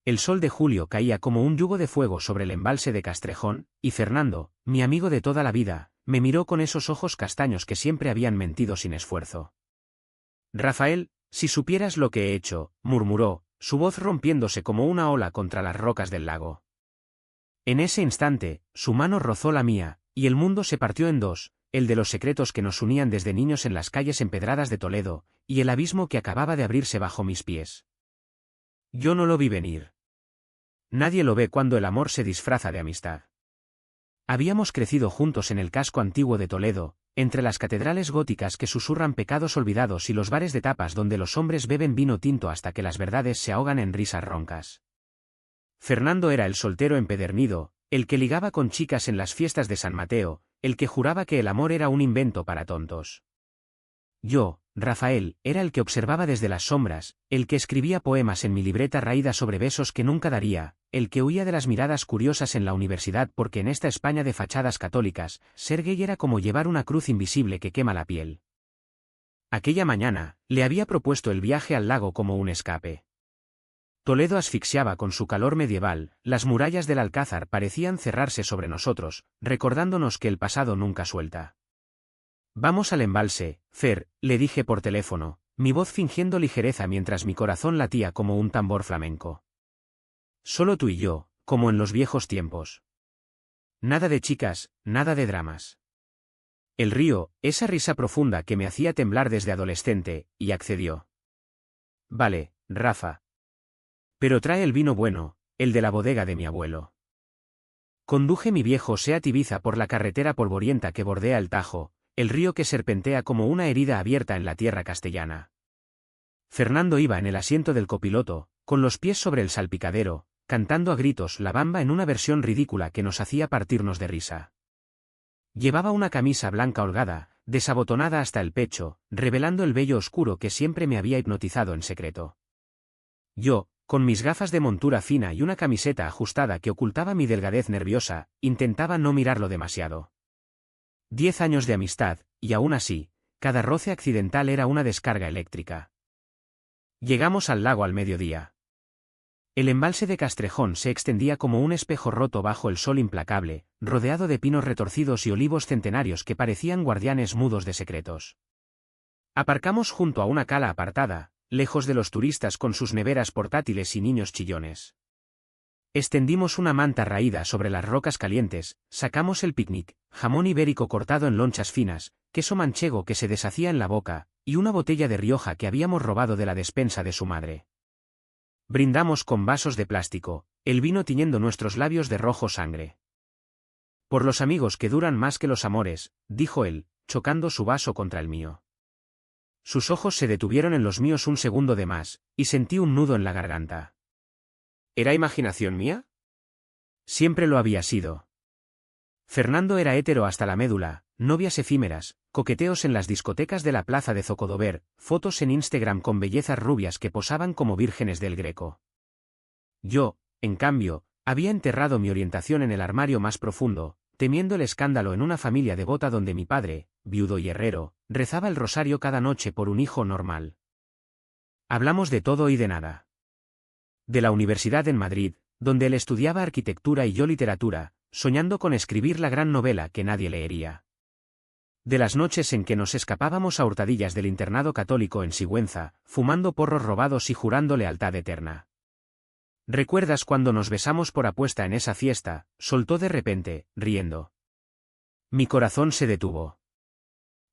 El sol de julio caía como un yugo de fuego sobre el embalse de Castrejón, y Fernando, mi amigo de toda la vida, me miró con esos ojos castaños que siempre habían mentido sin esfuerzo. Rafael, si supieras lo que he hecho, murmuró, su voz rompiéndose como una ola contra las rocas del lago. En ese instante, su mano rozó la mía, y el mundo se partió en dos, el de los secretos que nos unían desde niños en las calles empedradas de Toledo, y el abismo que acababa de abrirse bajo mis pies. Yo no lo vi venir. Nadie lo ve cuando el amor se disfraza de amistad. Habíamos crecido juntos en el casco antiguo de Toledo, entre las catedrales góticas que susurran pecados olvidados y los bares de tapas donde los hombres beben vino tinto hasta que las verdades se ahogan en risas roncas. Fernando era el soltero empedernido, el que ligaba con chicas en las fiestas de San Mateo, el que juraba que el amor era un invento para tontos. Yo, Rafael, era el que observaba desde las sombras, el que escribía poemas en mi libreta raída sobre besos que nunca daría, el que huía de las miradas curiosas en la universidad porque en esta España de fachadas católicas, ser gay era como llevar una cruz invisible que quema la piel. Aquella mañana, le había propuesto el viaje al lago como un escape. Toledo asfixiaba con su calor medieval, las murallas del Alcázar parecían cerrarse sobre nosotros, recordándonos que el pasado nunca suelta. Vamos al embalse, Fer, le dije por teléfono, mi voz fingiendo ligereza mientras mi corazón latía como un tambor flamenco. Solo tú y yo, como en los viejos tiempos. Nada de chicas, nada de dramas. El río, esa risa profunda que me hacía temblar desde adolescente, y accedió. Vale, Rafa. Pero trae el vino bueno, el de la bodega de mi abuelo. Conduje mi viejo Seat Ibiza por la carretera polvorienta que bordea el Tajo, el río que serpentea como una herida abierta en la tierra castellana. Fernando iba en el asiento del copiloto, con los pies sobre el salpicadero, cantando a gritos La Bamba en una versión ridícula que nos hacía partirnos de risa. Llevaba una camisa blanca holgada, desabotonada hasta el pecho, revelando el vello oscuro que siempre me había hipnotizado en secreto. Yo, con mis gafas de montura fina y una camiseta ajustada que ocultaba mi delgadez nerviosa, intentaba no mirarlo demasiado. 10 años de amistad, y aún así, cada roce accidental era una descarga eléctrica. Llegamos al lago al mediodía. El embalse de Castrejón se extendía como un espejo roto bajo el sol implacable, rodeado de pinos retorcidos y olivos centenarios que parecían guardianes mudos de secretos. Aparcamos junto a una cala apartada, lejos de los turistas con sus neveras portátiles y niños chillones. Extendimos una manta raída sobre las rocas calientes, sacamos el picnic, jamón ibérico cortado en lonchas finas, queso manchego que se deshacía en la boca, y una botella de Rioja que habíamos robado de la despensa de su madre. Brindamos con vasos de plástico, el vino tiñendo nuestros labios de rojo sangre. Por los amigos que duran más que los amores, dijo él, chocando su vaso contra el mío. Sus ojos se detuvieron en los míos un segundo de más, y sentí un nudo en la garganta. ¿Era imaginación mía? Siempre lo había sido. Fernando era hétero hasta la médula, novias efímeras, coqueteos en las discotecas de la plaza de Zocodover, fotos en Instagram con bellezas rubias que posaban como vírgenes del Greco. Yo, en cambio, había enterrado mi orientación en el armario más profundo, temiendo el escándalo en una familia devota donde mi padre, viudo y herrero, rezaba el rosario cada noche por un hijo normal. Hablamos de todo y de nada. De la universidad en Madrid, donde él estudiaba arquitectura y yo literatura, soñando con escribir la gran novela que nadie leería. De las noches en que nos escapábamos a hurtadillas del internado católico en Sigüenza, fumando porros robados y jurando lealtad eterna. ¿Recuerdas cuando nos besamos por apuesta en esa fiesta?, soltó de repente, riendo. Mi corazón se detuvo.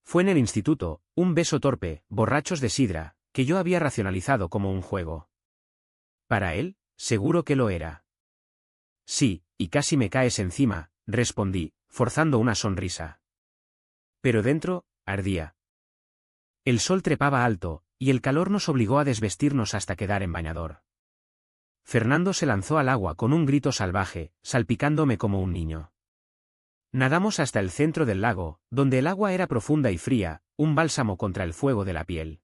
Fue en el instituto, un beso torpe, borrachos de sidra, que yo había racionalizado como un juego. Para él, seguro que lo era. Sí, y casi me caes encima, respondí, forzando una sonrisa. Pero dentro, ardía. El sol trepaba alto, y el calor nos obligó a desvestirnos hasta quedar en bañador. Fernando se lanzó al agua con un grito salvaje, salpicándome como un niño. Nadamos hasta el centro del lago, donde el agua era profunda y fría, un bálsamo contra el fuego de la piel.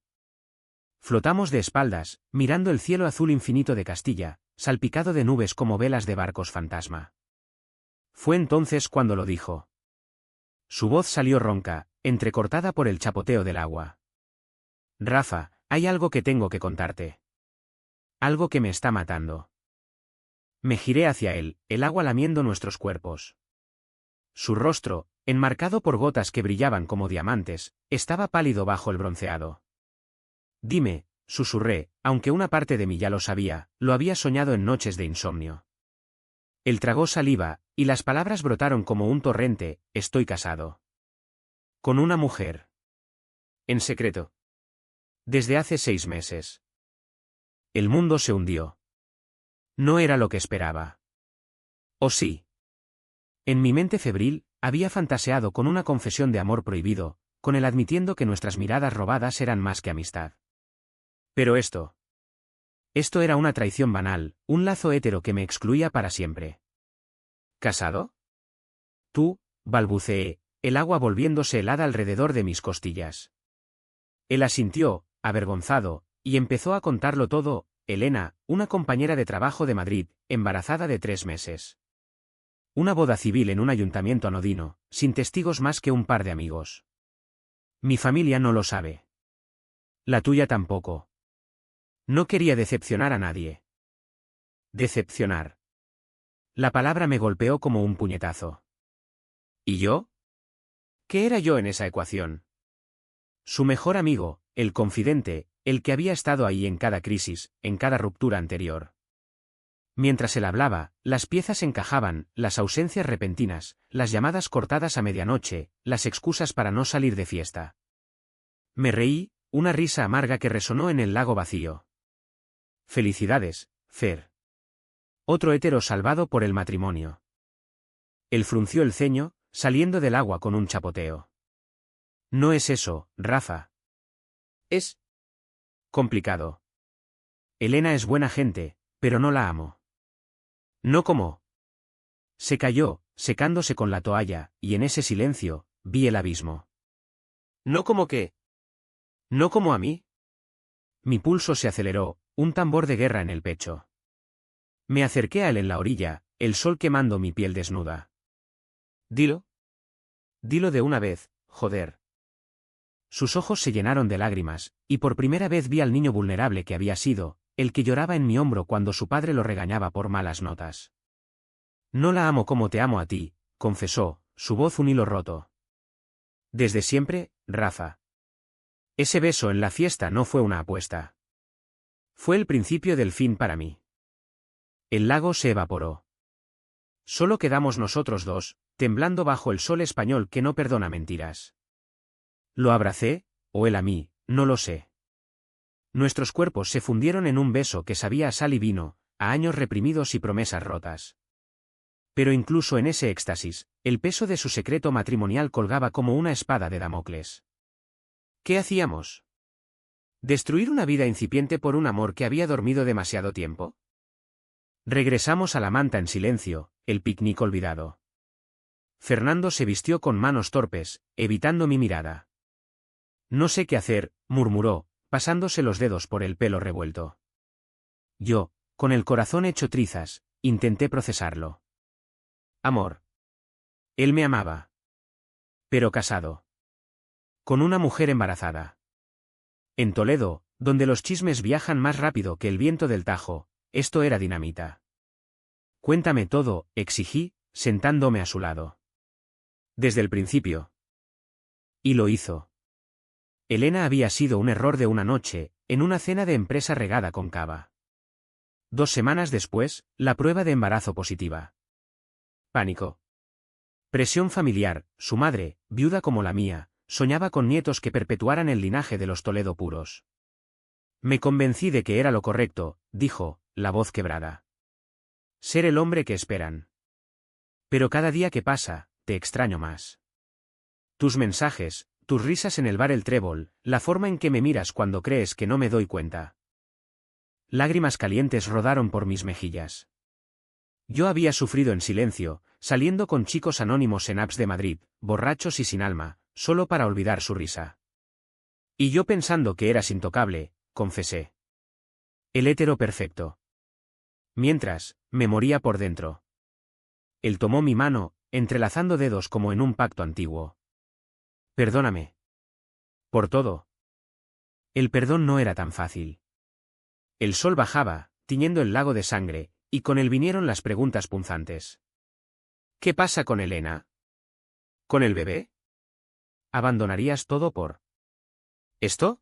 Flotamos de espaldas, mirando el cielo azul infinito de Castilla, salpicado de nubes como velas de barcos fantasma. Fue entonces cuando lo dijo. Su voz salió ronca, entrecortada por el chapoteo del agua. Rafa, hay algo que tengo que contarte. Algo que me está matando. Me giré hacia él, el agua lamiendo nuestros cuerpos. Su rostro, enmarcado por gotas que brillaban como diamantes, estaba pálido bajo el bronceado. Dime, susurré, aunque una parte de mí ya lo sabía, lo había soñado en noches de insomnio. Él tragó saliva, y las palabras brotaron como un torrente: estoy casado. Con una mujer. En secreto. Desde hace 6 meses. El mundo se hundió. No era lo que esperaba. ¿O sí? En mi mente febril, había fantaseado con una confesión de amor prohibido, con él admitiendo que nuestras miradas robadas eran más que amistad. Pero esto era una traición banal, un lazo hétero que me excluía para siempre. ¿Casado? Tú, balbuceé, el agua volviéndose helada alrededor de mis costillas. Él asintió, avergonzado, y empezó a contarlo todo: Elena, una compañera de trabajo de Madrid, embarazada de 3 meses. Una boda civil en un ayuntamiento anodino, sin testigos más que un par de amigos. Mi familia no lo sabe. La tuya tampoco. No quería decepcionar a nadie. Decepcionar. La palabra me golpeó como un puñetazo. ¿Y yo? ¿Qué era yo en esa ecuación? Su mejor amigo, el confidente, el que había estado ahí en cada crisis, en cada ruptura anterior. Mientras él hablaba, las piezas encajaban: las ausencias repentinas, las llamadas cortadas a medianoche, las excusas para no salir de fiesta. Me reí, una risa amarga que resonó en el lago vacío. Felicidades, Fer. Otro hétero salvado por el matrimonio. Él frunció el ceño, saliendo del agua con un chapoteo. No es eso, Rafa. Es complicado. Elena es buena gente, pero no la amo. No como. Se calló, secándose con la toalla, y en ese silencio, vi el abismo. ¿No como qué? ¿No como a mí? Mi pulso se aceleró, un tambor de guerra en el pecho. Me acerqué a él en la orilla, el sol quemando mi piel desnuda. Dilo. Dilo de una vez, joder. Sus ojos se llenaron de lágrimas, y por primera vez vi al niño vulnerable que había sido, el que lloraba en mi hombro cuando su padre lo regañaba por malas notas. No la amo como te amo a ti, confesó, su voz un hilo roto. Desde siempre, Rafa. Ese beso en la fiesta no fue una apuesta. Fue el principio del fin para mí. El lago se evaporó. Solo quedamos nosotros dos, temblando bajo el sol español que no perdona mentiras. ¿Lo abracé, o él a mí? No lo sé. Nuestros cuerpos se fundieron en un beso que sabía a sal y vino, a años reprimidos y promesas rotas. Pero incluso en ese éxtasis, el peso de su secreto matrimonial colgaba como una espada de Damocles. ¿Qué hacíamos? ¿Destruir una vida incipiente por un amor que había dormido demasiado tiempo? Regresamos a la manta en silencio, el picnic olvidado. Fernando se vistió con manos torpes, evitando mi mirada. No sé qué hacer, murmuró, pasándose los dedos por el pelo revuelto. Yo, con el corazón hecho trizas, intenté procesarlo. Amor. Él me amaba. Pero casado. Con una mujer embarazada. En Toledo, donde los chismes viajan más rápido que el viento del Tajo, esto era dinamita. Cuéntame todo, exigí, sentándome a su lado. Desde el principio. Y lo hizo. Elena había sido un error de una noche, en una cena de empresa regada con cava. 2 semanas después, la prueba de embarazo positiva. Pánico. Presión familiar: su madre, viuda como la mía, soñaba con nietos que perpetuaran el linaje de los Toledo puros. Me convencí de que era lo correcto, dijo, la voz quebrada. Ser el hombre que esperan. Pero cada día que pasa, te extraño más. Tus mensajes, tus risas en el bar El Trébol, la forma en que me miras cuando crees que no me doy cuenta. Lágrimas calientes rodaron por mis mejillas. Yo había sufrido en silencio, saliendo con chicos anónimos en apps de Madrid, borrachos y sin alma, solo para olvidar su risa. Y yo pensando que eras intocable, confesé. El hétero perfecto. Mientras, me moría por dentro. Él tomó mi mano, entrelazando dedos como en un pacto antiguo. Perdóname. Por todo. El perdón no era tan fácil. El sol bajaba, tiñendo el lago de sangre, y con él vinieron las preguntas punzantes. ¿Qué pasa con Elena? ¿Con el bebé? ¿Abandonarías todo por esto?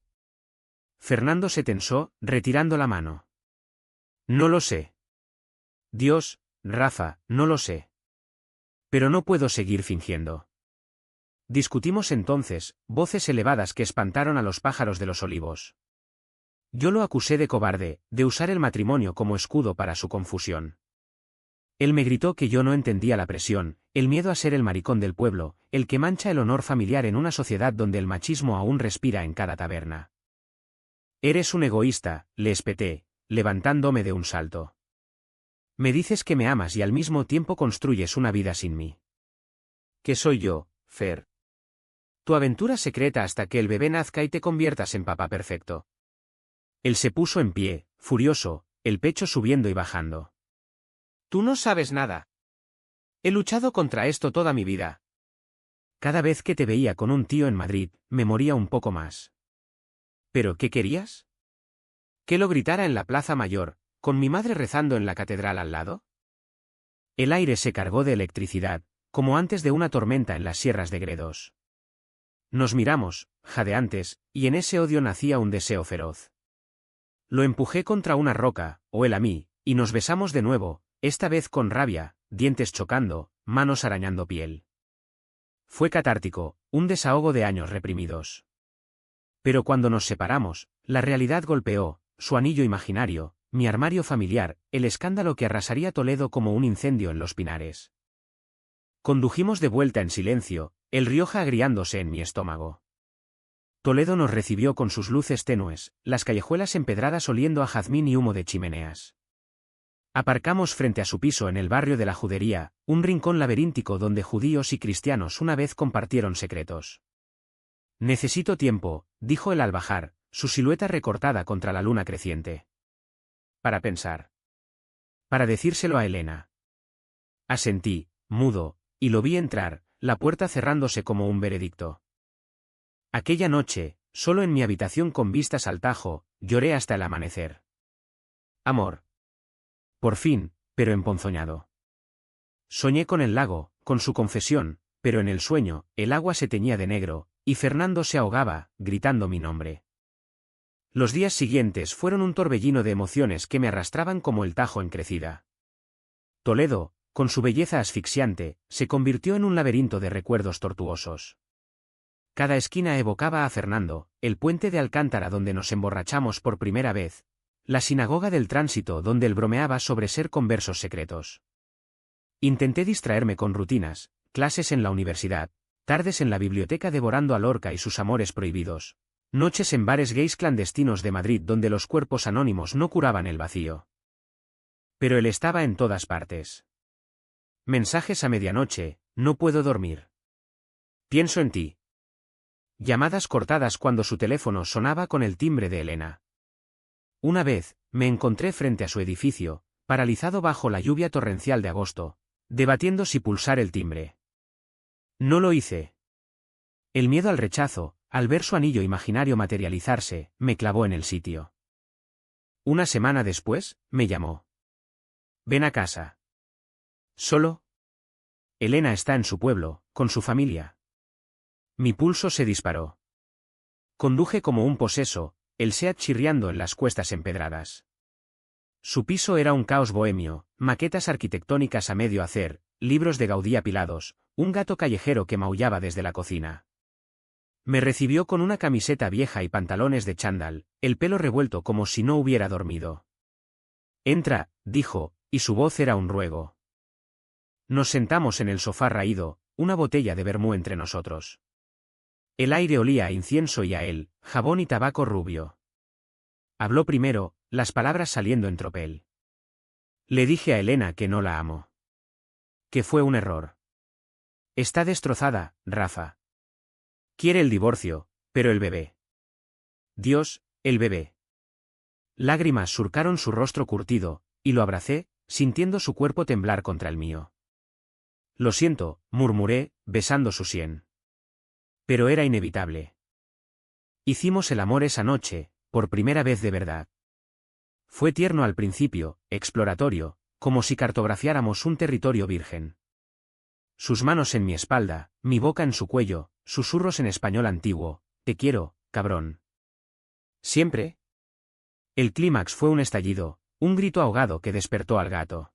Fernando se tensó, retirando la mano. No lo sé. Dios, Rafa, no lo sé. Pero no puedo seguir fingiendo. Discutimos entonces, voces elevadas que espantaron a los pájaros de los olivos. Yo lo acusé de cobarde, de usar el matrimonio como escudo para su confusión. Él me gritó que yo no entendía la presión, el miedo a ser el maricón del pueblo, el que mancha el honor familiar en una sociedad donde el machismo aún respira en cada taberna. Eres un egoísta, le espeté, levantándome de un salto. Me dices que me amas y al mismo tiempo construyes una vida sin mí. ¿Qué soy yo, Fer? Tu aventura secreta hasta que el bebé nazca y te conviertas en papá perfecto. Él se puso en pie, furioso, el pecho subiendo y bajando. Tú no sabes nada. He luchado contra esto toda mi vida. Cada vez que te veía con un tío en Madrid, me moría un poco más. ¿Pero qué querías? ¿Que lo gritara en la Plaza Mayor, con mi madre rezando en la catedral al lado? El aire se cargó de electricidad, como antes de una tormenta en las sierras de Gredos. Nos miramos, jadeantes, y en ese odio nacía un deseo feroz. Lo empujé contra una roca, o él a mí, y nos besamos de nuevo, esta vez con rabia, dientes chocando, manos arañando piel. Fue catártico, un desahogo de años reprimidos. Pero cuando nos separamos, la realidad golpeó, su anillo imaginario, mi armario familiar, el escándalo que arrasaría Toledo como un incendio en los Pinares. Condujimos de vuelta en silencio, el Rioja agriándose en mi estómago. Toledo nos recibió con sus luces tenues, las callejuelas empedradas oliendo a jazmín y humo de chimeneas. Aparcamos frente a su piso en el barrio de la Judería, un rincón laberíntico donde judíos y cristianos una vez compartieron secretos. Necesito tiempo, dijo él al bajar, su silueta recortada contra la luna creciente. Para pensar. Para decírselo a Elena. Asentí, mudo, y lo vi entrar, la puerta cerrándose como un veredicto. Aquella noche, solo en mi habitación con vistas al Tajo, lloré hasta el amanecer. Amor. Por fin, pero emponzoñado. Soñé con el lago, con su confesión, pero en el sueño, el agua se teñía de negro, y Fernando se ahogaba, gritando mi nombre. Los días siguientes fueron un torbellino de emociones que me arrastraban como el Tajo en crecida. Toledo, con su belleza asfixiante, se convirtió en un laberinto de recuerdos tortuosos. Cada esquina evocaba a Fernando, el puente de Alcántara donde nos emborrachamos por primera vez, la sinagoga del Tránsito donde él bromeaba sobre ser conversos secretos. Intenté distraerme con rutinas, clases en la universidad, tardes en la biblioteca devorando a Lorca y sus amores prohibidos, noches en bares gays clandestinos de Madrid donde los cuerpos anónimos no curaban el vacío. Pero él estaba en todas partes. Mensajes a medianoche, no puedo dormir. Pienso en ti. Llamadas cortadas cuando su teléfono sonaba con el timbre de Elena. Una vez, me encontré frente a su edificio, paralizado bajo la lluvia torrencial de agosto, debatiendo si pulsar el timbre. No lo hice. El miedo al rechazo, al ver su anillo imaginario materializarse, me clavó en el sitio. Una semana después, me llamó. Ven a casa. ¿Solo? Elena está en su pueblo, con su familia. Mi pulso se disparó. Conduje como un poseso, el SEAT chirriando en las cuestas empedradas. Su piso era un caos bohemio, maquetas arquitectónicas a medio hacer, libros de Gaudí apilados, un gato callejero que maullaba desde la cocina. Me recibió con una camiseta vieja y pantalones de chándal, el pelo revuelto como si no hubiera dormido. Entra, dijo, y su voz era un ruego. Nos sentamos en el sofá raído, una botella de vermú entre nosotros. El aire olía a incienso y a él, jabón y tabaco rubio. Habló primero, las palabras saliendo en tropel. Le dije a Elena que no la amo. Que fue un error. Está destrozada, Rafa. Quiere el divorcio, pero el bebé. Dios, el bebé. Lágrimas surcaron su rostro curtido, y lo abracé, sintiendo su cuerpo temblar contra el mío. Lo siento, murmuré, besando su sien. Pero era inevitable. Hicimos el amor esa noche, por primera vez de verdad. Fue tierno al principio, exploratorio, como si cartografiáramos un territorio virgen. Sus manos en mi espalda, mi boca en su cuello, susurros en español antiguo: te quiero, cabrón. ¿Siempre? El clímax fue un estallido, un grito ahogado que despertó al gato.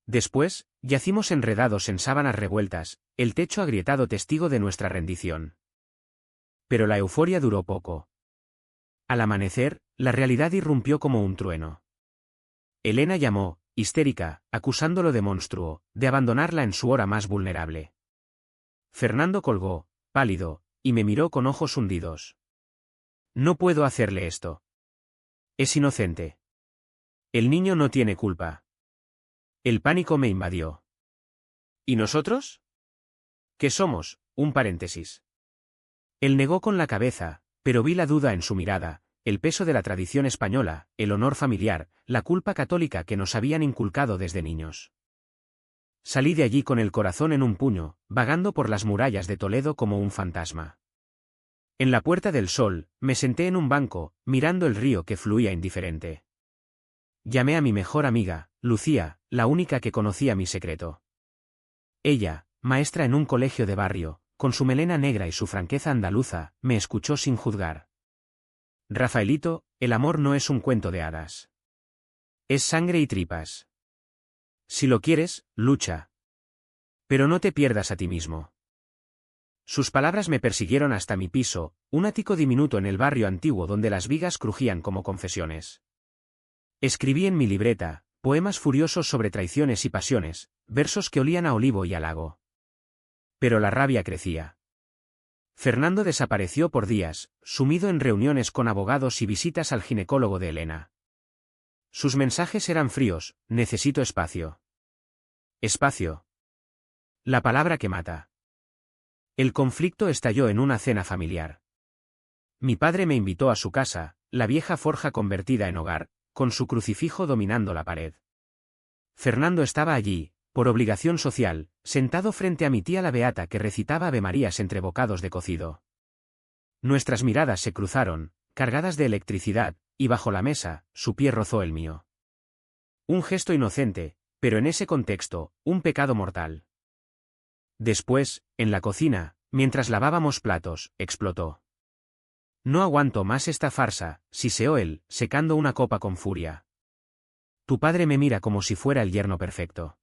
Después, yacimos enredados en sábanas revueltas, el techo agrietado testigo de nuestra rendición. Pero la euforia duró poco. Al amanecer, la realidad irrumpió como un trueno. Elena llamó, histérica, acusándolo de monstruo, de abandonarla en su hora más vulnerable. Fernando colgó, pálido, y me miró con ojos hundidos. No puedo hacerle esto. Es inocente. El niño no tiene culpa. El pánico me invadió. ¿Y nosotros? ¿Qué somos? Un paréntesis. Él negó con la cabeza, pero vi la duda en su mirada, el peso de la tradición española, el honor familiar, la culpa católica que nos habían inculcado desde niños. Salí de allí con el corazón en un puño, vagando por las murallas de Toledo como un fantasma. En la Puerta del Sol, me senté en un banco, mirando el río que fluía indiferente. Llamé a mi mejor amiga, Lucía, la única que conocía mi secreto. Ella, maestra en un colegio de barrio, con su melena negra y su franqueza andaluza, me escuchó sin juzgar. Rafaelito, el amor no es un cuento de hadas. Es sangre y tripas. Si lo quieres, lucha. Pero no te pierdas a ti mismo. Sus palabras me persiguieron hasta mi piso, un ático diminuto en el barrio antiguo donde las vigas crujían como confesiones. Escribí en mi libreta, poemas furiosos sobre traiciones y pasiones, versos que olían a olivo y a lago. Pero la rabia crecía. Fernando desapareció por días, sumido en reuniones con abogados y visitas al ginecólogo de Elena. Sus mensajes eran fríos: necesito espacio. Espacio. La palabra que mata. El conflicto estalló en una cena familiar. Mi padre me invitó a su casa, la vieja forja convertida en hogar, con su crucifijo dominando la pared. Fernando estaba allí, por obligación social, sentado frente a mi tía la beata que recitaba avemarías entre bocados de cocido. Nuestras miradas se cruzaron, cargadas de electricidad, y bajo la mesa, su pie rozó el mío. Un gesto inocente, pero en ese contexto, un pecado mortal. Después, en la cocina, mientras lavábamos platos, explotó. No aguanto más esta farsa, siseó él, secando una copa con furia. Tu padre me mira como si fuera el yerno perfecto.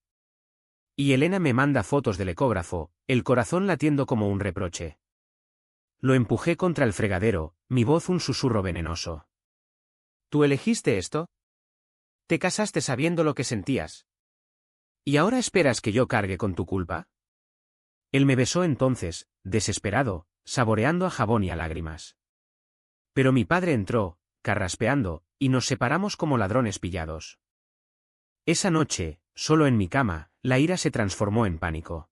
Y Elena me manda fotos del ecógrafo, el corazón latiendo como un reproche. Lo empujé contra el fregadero, mi voz un susurro venenoso. ¿Tú elegiste esto? Te casaste sabiendo lo que sentías. ¿Y ahora esperas que yo cargue con tu culpa? Él me besó entonces, desesperado, saboreando a jabón y a lágrimas. Pero mi padre entró, carraspeando, y nos separamos como ladrones pillados. Esa noche, solo en mi cama, la ira se transformó en pánico.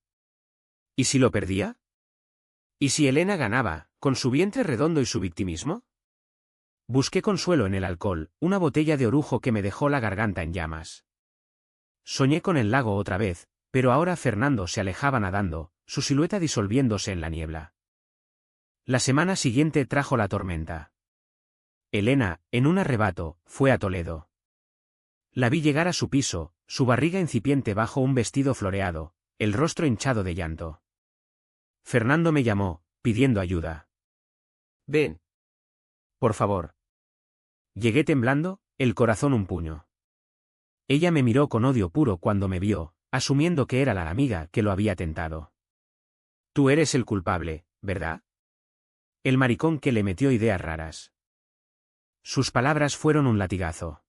¿Y si lo perdía? ¿Y si Elena ganaba, con su vientre redondo y su victimismo? Busqué consuelo en el alcohol, una botella de orujo que me dejó la garganta en llamas. Soñé con el lago otra vez, pero ahora Fernando se alejaba nadando, su silueta disolviéndose en la niebla. La semana siguiente trajo la tormenta. Elena, en un arrebato, fue a Toledo. La vi llegar a su piso, su barriga incipiente bajo un vestido floreado, el rostro hinchado de llanto. Fernando me llamó, pidiendo ayuda. Ven. Por favor. Llegué temblando, el corazón un puño. Ella me miró con odio puro cuando me vio, asumiendo que era la amiga que lo había tentado. Tú eres el culpable, ¿verdad? El maricón que le metió ideas raras. Sus palabras fueron un latigazo.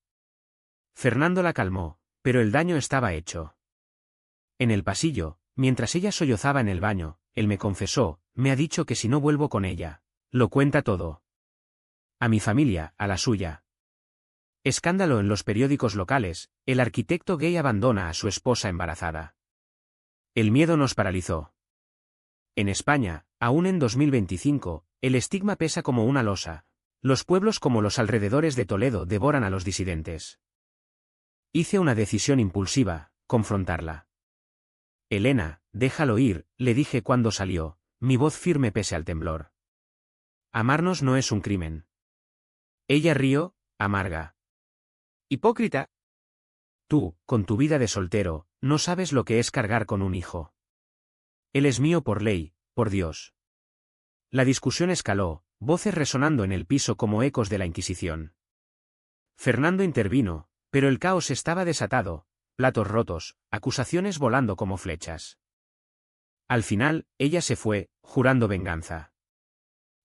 Fernando la calmó, pero el daño estaba hecho. En el pasillo, mientras ella sollozaba en el baño, él me confesó, me ha dicho que si no vuelvo con ella, lo cuenta todo. A mi familia, a la suya. Escándalo en los periódicos locales, el arquitecto gay abandona a su esposa embarazada. El miedo nos paralizó. En España, aún en 2025, el estigma pesa como una losa. Los pueblos como los alrededores de Toledo devoran a los disidentes. Hice una decisión impulsiva: confrontarla. Elena, déjalo ir, le dije cuando salió, mi voz firme pese al temblor. Amarnos no es un crimen. Ella rió, amarga. Hipócrita. Tú, con tu vida de soltero, no sabes lo que es cargar con un hijo. Él es mío por ley, por Dios. La discusión escaló, voces resonando en el piso como ecos de la Inquisición. Fernando intervino, pero el caos estaba desatado, platos rotos, acusaciones volando como flechas. Al final, ella se fue, jurando venganza.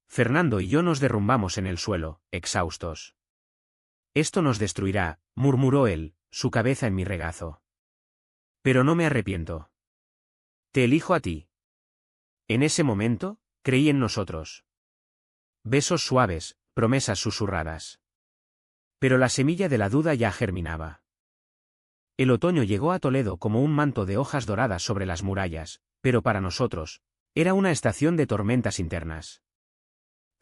Fernando y yo nos derrumbamos en el suelo, exhaustos. Esto nos destruirá, murmuró él, su cabeza en mi regazo. Pero no me arrepiento. Te elijo a ti. En ese momento, creí en nosotros. Besos suaves, promesas susurradas. Pero la semilla de la duda ya germinaba. El otoño llegó a Toledo como un manto de hojas doradas sobre las murallas, pero para nosotros, era una estación de tormentas internas.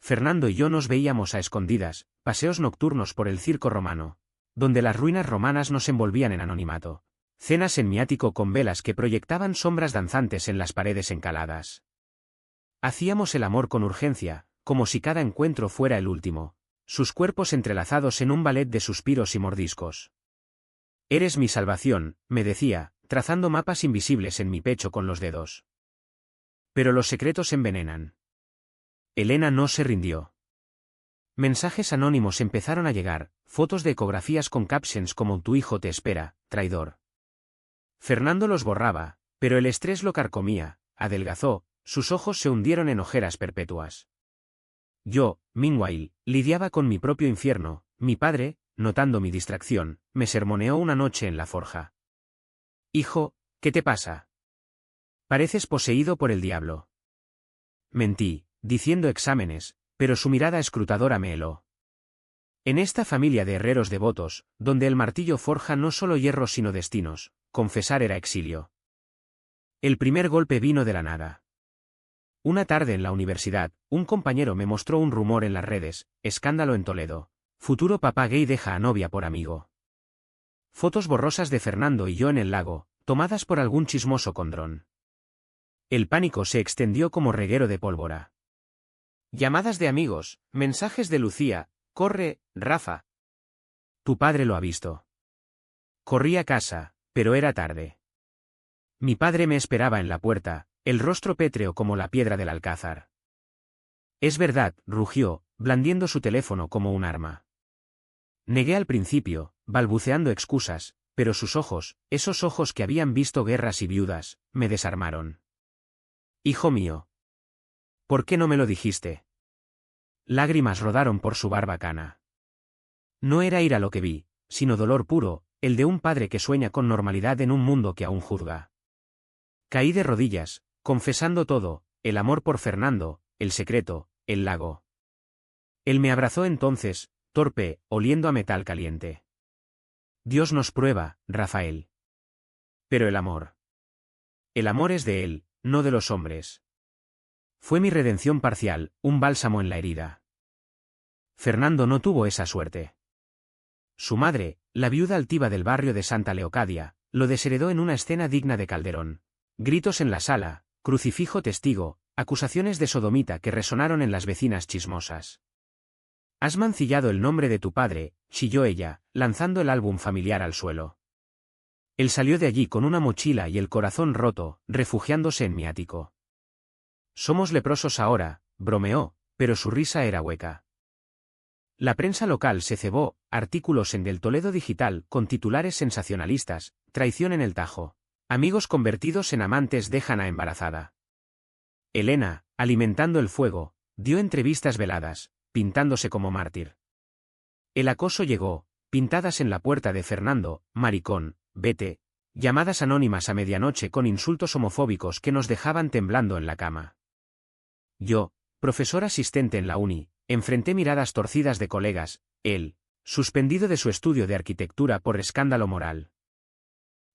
Fernando y yo nos veíamos a escondidas, paseos nocturnos por el circo romano, donde las ruinas romanas nos envolvían en anonimato, cenas en mi ático con velas que proyectaban sombras danzantes en las paredes encaladas. Hacíamos el amor con urgencia, como si cada encuentro fuera el último, sus cuerpos entrelazados en un ballet de suspiros y mordiscos. Eres mi salvación, me decía, trazando mapas invisibles en mi pecho con los dedos. Pero los secretos envenenan. Elena no se rindió. Mensajes anónimos empezaron a llegar, fotos de ecografías con captions como «Tu hijo te espera, traidor». Fernando los borraba, pero el estrés lo carcomía, adelgazó, sus ojos se hundieron en ojeras perpetuas. Yo, meanwhile, lidiaba con mi propio infierno. Mi padre, notando mi distracción, me sermoneó una noche en la forja. «Hijo, ¿qué te pasa? Pareces poseído por el diablo». Mentí, diciendo exámenes, pero su mirada escrutadora me heló. En esta familia de herreros devotos, donde el martillo forja no solo hierros sino destinos, confesar era exilio. El primer golpe vino de la nada. Una tarde en la universidad, un compañero me mostró un rumor en las redes: escándalo en Toledo. Futuro papá gay deja a novia por amigo. Fotos borrosas de Fernando y yo en el lago, tomadas por algún chismoso con dron. El pánico se extendió como reguero de pólvora. Llamadas de amigos, mensajes de Lucía: corre, Rafa. Tu padre lo ha visto. Corrí a casa, pero era tarde. Mi padre me esperaba en la puerta, el rostro pétreo como la piedra del alcázar. Es verdad, rugió, blandiendo su teléfono como un arma. Negué al principio, balbuceando excusas, pero sus ojos, esos ojos que habían visto guerras y viudas, me desarmaron. Hijo mío. ¿Por qué no me lo dijiste? Lágrimas rodaron por su barba cana. No era ira lo que vi, sino dolor puro, el de un padre que sueña con normalidad en un mundo que aún juzga. Caí de rodillas, confesando todo: el amor por Fernando, el secreto, el lago. Él me abrazó entonces, torpe, oliendo a metal caliente. Dios nos prueba, Rafael. Pero el amor. El amor es de él, no de los hombres. Fue mi redención parcial, un bálsamo en la herida. Fernando no tuvo esa suerte. Su madre, la viuda altiva del barrio de Santa Leocadia, lo desheredó en una escena digna de Calderón. Gritos en la sala, crucifijo testigo, acusaciones de sodomita que resonaron en las vecinas chismosas. Has mancillado el nombre de tu padre, chilló ella, lanzando el álbum familiar al suelo. Él salió de allí con una mochila y el corazón roto, refugiándose en mi ático. Somos leprosos ahora, bromeó, pero su risa era hueca. La prensa local se cebó, artículos en Del Toledo Digital con titulares sensacionalistas: traición en el Tajo. Amigos convertidos en amantes dejan a embarazada. Elena, alimentando el fuego, dio entrevistas veladas, pintándose como mártir. El acoso llegó, pintadas en la puerta de Fernando: maricón, vete, llamadas anónimas a medianoche con insultos homofóbicos que nos dejaban temblando en la cama. Yo, profesor asistente en la uni, enfrenté miradas torcidas de colegas: él, suspendido de su estudio de arquitectura por escándalo moral.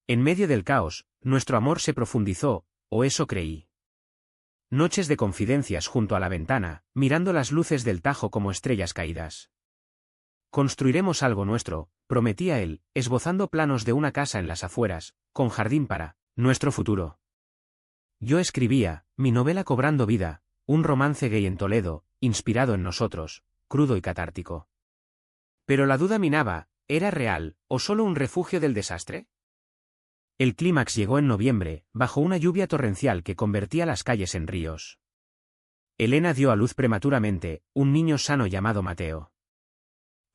En medio del caos, nuestro amor se profundizó, o eso creí. Noches de confidencias junto a la ventana, mirando las luces del Tajo como estrellas caídas. Construiremos algo nuestro, prometía él, esbozando planos de una casa en las afueras, con jardín para nuestro futuro. Yo escribía, mi novela cobrando vida, un romance gay en Toledo, inspirado en nosotros, crudo y catártico. Pero la duda minaba, ¿era real, o solo un refugio del desastre? El clímax llegó en noviembre, bajo una lluvia torrencial que convertía las calles en ríos. Elena dio a luz prematuramente, un niño sano llamado Mateo.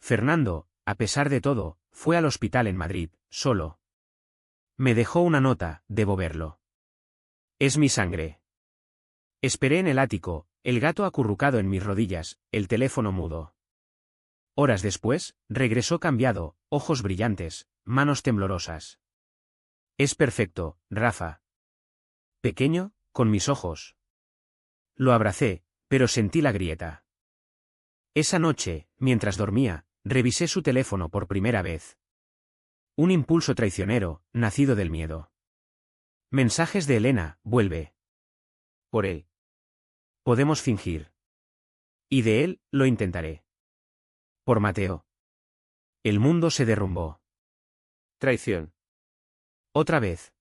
Fernando, a pesar de todo, fue al hospital en Madrid, solo. Me dejó una nota, debo verlo. Es mi sangre. Esperé en el ático, el gato acurrucado en mis rodillas, el teléfono mudo. Horas después, regresó cambiado, ojos brillantes, manos temblorosas. Es perfecto, Rafa. Pequeño, con mis ojos. Lo abracé, pero sentí la grieta. Esa noche, mientras dormía, revisé su teléfono por primera vez. Un impulso traicionero, nacido del miedo. Mensajes de Elena, vuelve. Por él. Podemos fingir. Y de él, lo intentaré. Por Mateo. El mundo se derrumbó. Traición. Otra vez.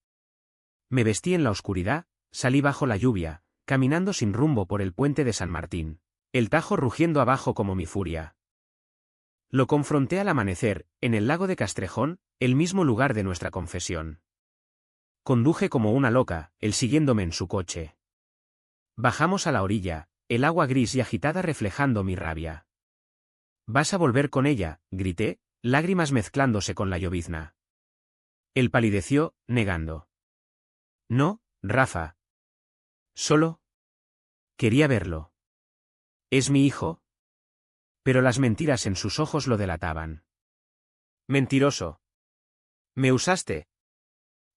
Me vestí en la oscuridad, salí bajo la lluvia, caminando sin rumbo por el puente de San Martín, el Tajo rugiendo abajo como mi furia. Lo confronté al amanecer, en el lago de Castrejón, el mismo lugar de nuestra confesión. Conduje como una loca, él siguiéndome en su coche. Bajamos a la orilla, el agua gris y agitada reflejando mi rabia. ¿Vas a volver con ella?, grité, lágrimas mezclándose con la llovizna. Él palideció, negando. No, Rafa. Solo quería verlo. ¿Es mi hijo? Pero las mentiras en sus ojos lo delataban. Mentiroso. Me usaste.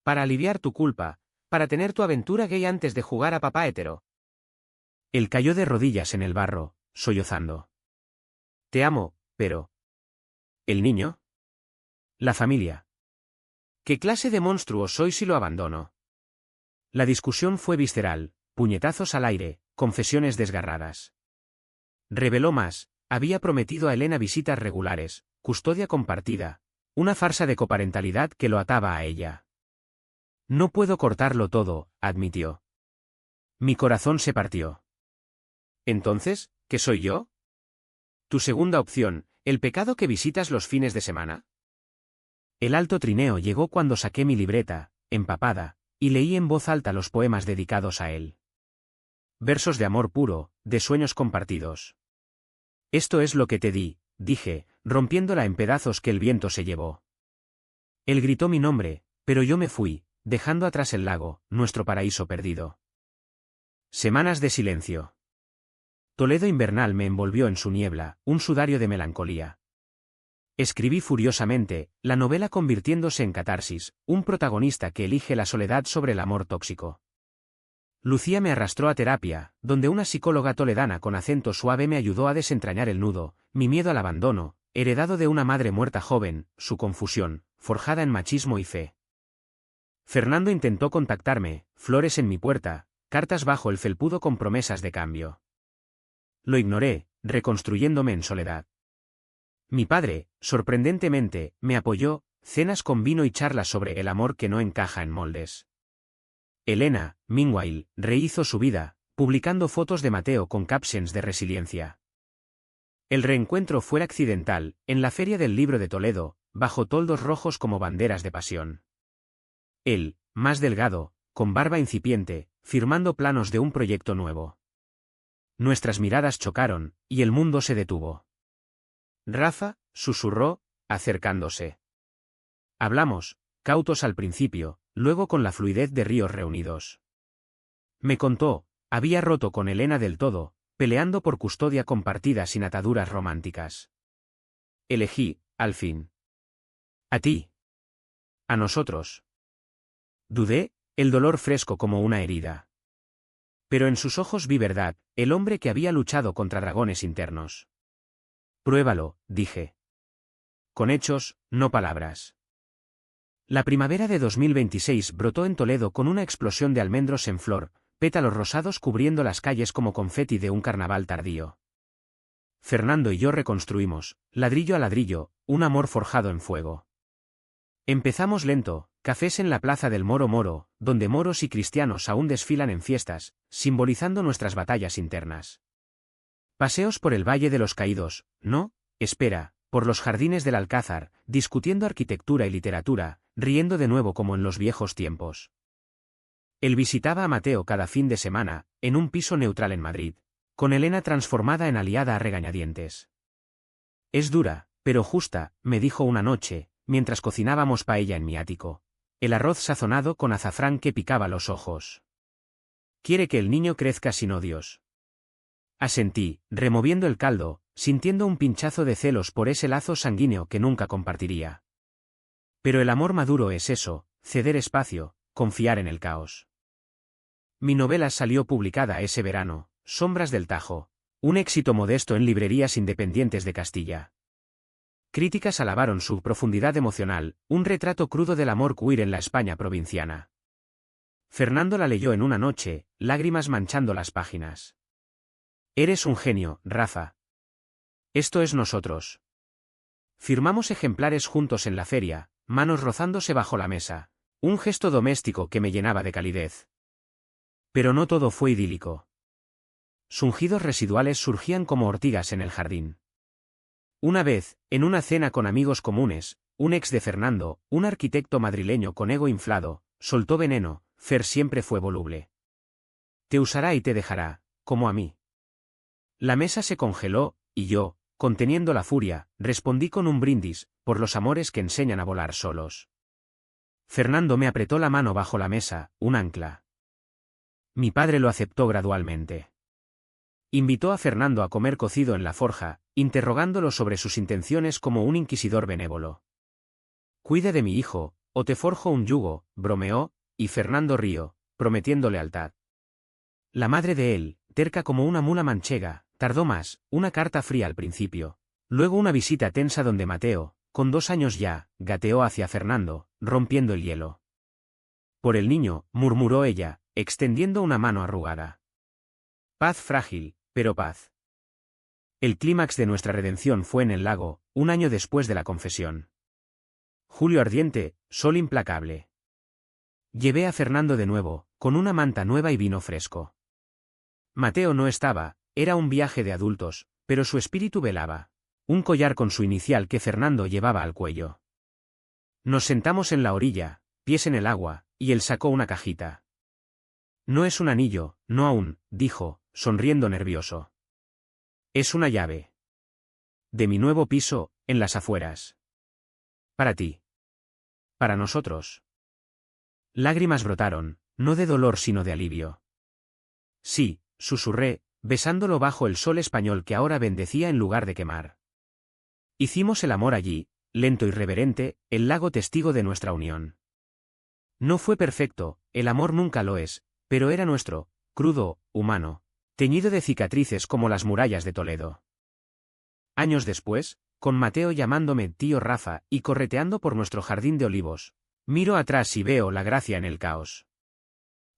Para aliviar tu culpa, para tener tu aventura gay antes de jugar a papá hetero. Él cayó de rodillas en el barro, sollozando. Te amo, pero... ¿El niño? La familia. ¿Qué clase de monstruo soy si lo abandono? La discusión fue visceral, puñetazos al aire, confesiones desgarradas. Reveló más, había prometido a Elena visitas regulares, custodia compartida, una farsa de coparentalidad que lo ataba a ella. No puedo cortarlo todo, admitió. Mi corazón se partió. Entonces, ¿qué soy yo? Tu segunda opción, el pecado que visitas los fines de semana. El alto trineo llegó cuando saqué mi libreta, empapada, y leí en voz alta los poemas dedicados a él. Versos de amor puro, de sueños compartidos. Esto es lo que te di, dije, rompiéndola en pedazos que el viento se llevó. Él gritó mi nombre, pero yo me fui, dejando atrás el lago, nuestro paraíso perdido. Semanas de silencio. Toledo invernal me envolvió en su niebla, un sudario de melancolía. Escribí furiosamente, la novela convirtiéndose en catarsis, un protagonista que elige la soledad sobre el amor tóxico. Lucía me arrastró a terapia, donde una psicóloga toledana con acento suave me ayudó a desentrañar el nudo, mi miedo al abandono, heredado de una madre muerta joven, su confusión, forjada en machismo y fe. Fernando intentó contactarme, flores en mi puerta, cartas bajo el felpudo con promesas de cambio. Lo ignoré, reconstruyéndome en soledad. Mi padre, sorprendentemente, me apoyó, cenas con vino y charlas sobre el amor que no encaja en moldes. Elena, meanwhile, rehizo su vida, publicando fotos de Mateo con captions de resiliencia. El reencuentro fue accidental, en la Feria del Libro de Toledo, bajo toldos rojos como banderas de pasión. Él, más delgado, con barba incipiente, firmando planos de un proyecto nuevo. Nuestras miradas chocaron, y el mundo se detuvo. Rafa, susurró, acercándose. Hablamos, cautos al principio, luego con la fluidez de ríos reunidos. Me contó, había roto con Elena del todo, peleando por custodia compartida sin ataduras románticas. Elegí, al fin. A ti. A nosotros. Dudé, el dolor fresco como una herida. Pero en sus ojos vi verdad, el hombre que había luchado contra dragones internos. Pruébalo, dije. Con hechos, no palabras. La primavera de 2026 brotó en Toledo con una explosión de almendros en flor, pétalos rosados cubriendo las calles como confeti de un carnaval tardío. Fernando y yo reconstruimos, ladrillo a ladrillo, un amor forjado en fuego. Empezamos lento, cafés en la plaza del Moro Moro, donde moros y cristianos aún desfilan en fiestas, simbolizando nuestras batallas internas. Paseos por el Valle de los Caídos, no, espera, por los jardines del Alcázar, discutiendo arquitectura y literatura, riendo de nuevo como en los viejos tiempos. Él visitaba a Mateo cada fin de semana, en un piso neutral en Madrid, con Elena transformada en aliada a regañadientes. Es dura, pero justa, me dijo una noche, mientras cocinábamos paella en mi ático. El arroz sazonado con azafrán que picaba los ojos. Quiere que el niño crezca sin odios. Asentí, removiendo el caldo, sintiendo un pinchazo de celos por ese lazo sanguíneo que nunca compartiría. Pero el amor maduro es eso, ceder espacio, confiar en el caos. Mi novela salió publicada ese verano, Sombras del Tajo, un éxito modesto en librerías independientes de Castilla. Críticas alabaron su profundidad emocional, un retrato crudo del amor queer en la España provinciana. Fernando la leyó en una noche, lágrimas manchando las páginas. Eres un genio, Rafa. Esto es nosotros. Firmamos ejemplares juntos en la feria, manos rozándose bajo la mesa, un gesto doméstico que me llenaba de calidez. Pero no todo fue idílico. Zungidos residuales surgían como ortigas en el jardín. Una vez, en una cena con amigos comunes, un ex de Fernando, un arquitecto madrileño con ego inflado, soltó veneno. Fer siempre fue voluble. Te usará y te dejará, como a mí. La mesa se congeló, y yo, conteniendo la furia, respondí con un brindis, por los amores que enseñan a volar solos. Fernando me apretó la mano bajo la mesa, un ancla. Mi padre lo aceptó gradualmente. Invitó a Fernando a comer cocido en la forja, interrogándolo sobre sus intenciones como un inquisidor benévolo. Cuide de mi hijo, o te forjo un yugo, bromeó, y Fernando rió, prometiendo lealtad. La madre de él, terca como una mula manchega, tardó más, una carta fría al principio. Luego una visita tensa donde Mateo, con 2 años ya, gateó hacia Fernando, rompiendo el hielo. Por el niño, murmuró ella, extendiendo una mano arrugada. Paz frágil, pero paz. El clímax de nuestra redención fue en el lago, un año después de la confesión. Julio ardiente, sol implacable. Llevé a Fernando de nuevo, con una manta nueva y vino fresco. Mateo no estaba, era un viaje de adultos, pero su espíritu velaba. Un collar con su inicial que Fernando llevaba al cuello. Nos sentamos en la orilla, pies en el agua, y él sacó una cajita. No es un anillo, no aún, dijo, sonriendo nervioso. Es una llave. De mi nuevo piso, en las afueras. Para ti. Para nosotros. Lágrimas brotaron, no de dolor sino de alivio. Sí, susurré, besándolo bajo el sol español que ahora bendecía en lugar de quemar. Hicimos el amor allí, lento y reverente, el lago testigo de nuestra unión. No fue perfecto, el amor nunca lo es, pero era nuestro, crudo, humano, teñido de cicatrices como las murallas de Toledo. Años después, con Mateo llamándome tío Rafa y correteando por nuestro jardín de olivos, miro atrás y veo la gracia en el caos.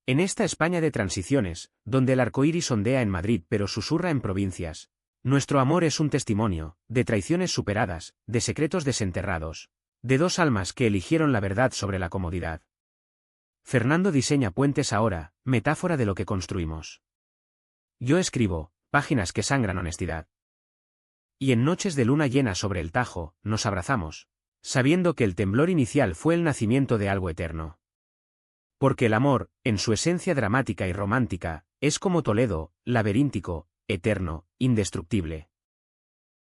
En esta España de transiciones, donde el arcoíris ondea en Madrid pero susurra en provincias, nuestro amor es un testimonio, de traiciones superadas, de secretos desenterrados, de 2 almas que eligieron la verdad sobre la comodidad. Fernando diseña puentes ahora, metáfora de lo que construimos. Yo escribo, páginas que sangran honestidad. Y en noches de luna llena sobre el Tajo, nos abrazamos, sabiendo que el temblor inicial fue el nacimiento de algo eterno. Porque el amor, en su esencia dramática y romántica, es como Toledo, laberíntico, eterno, indestructible.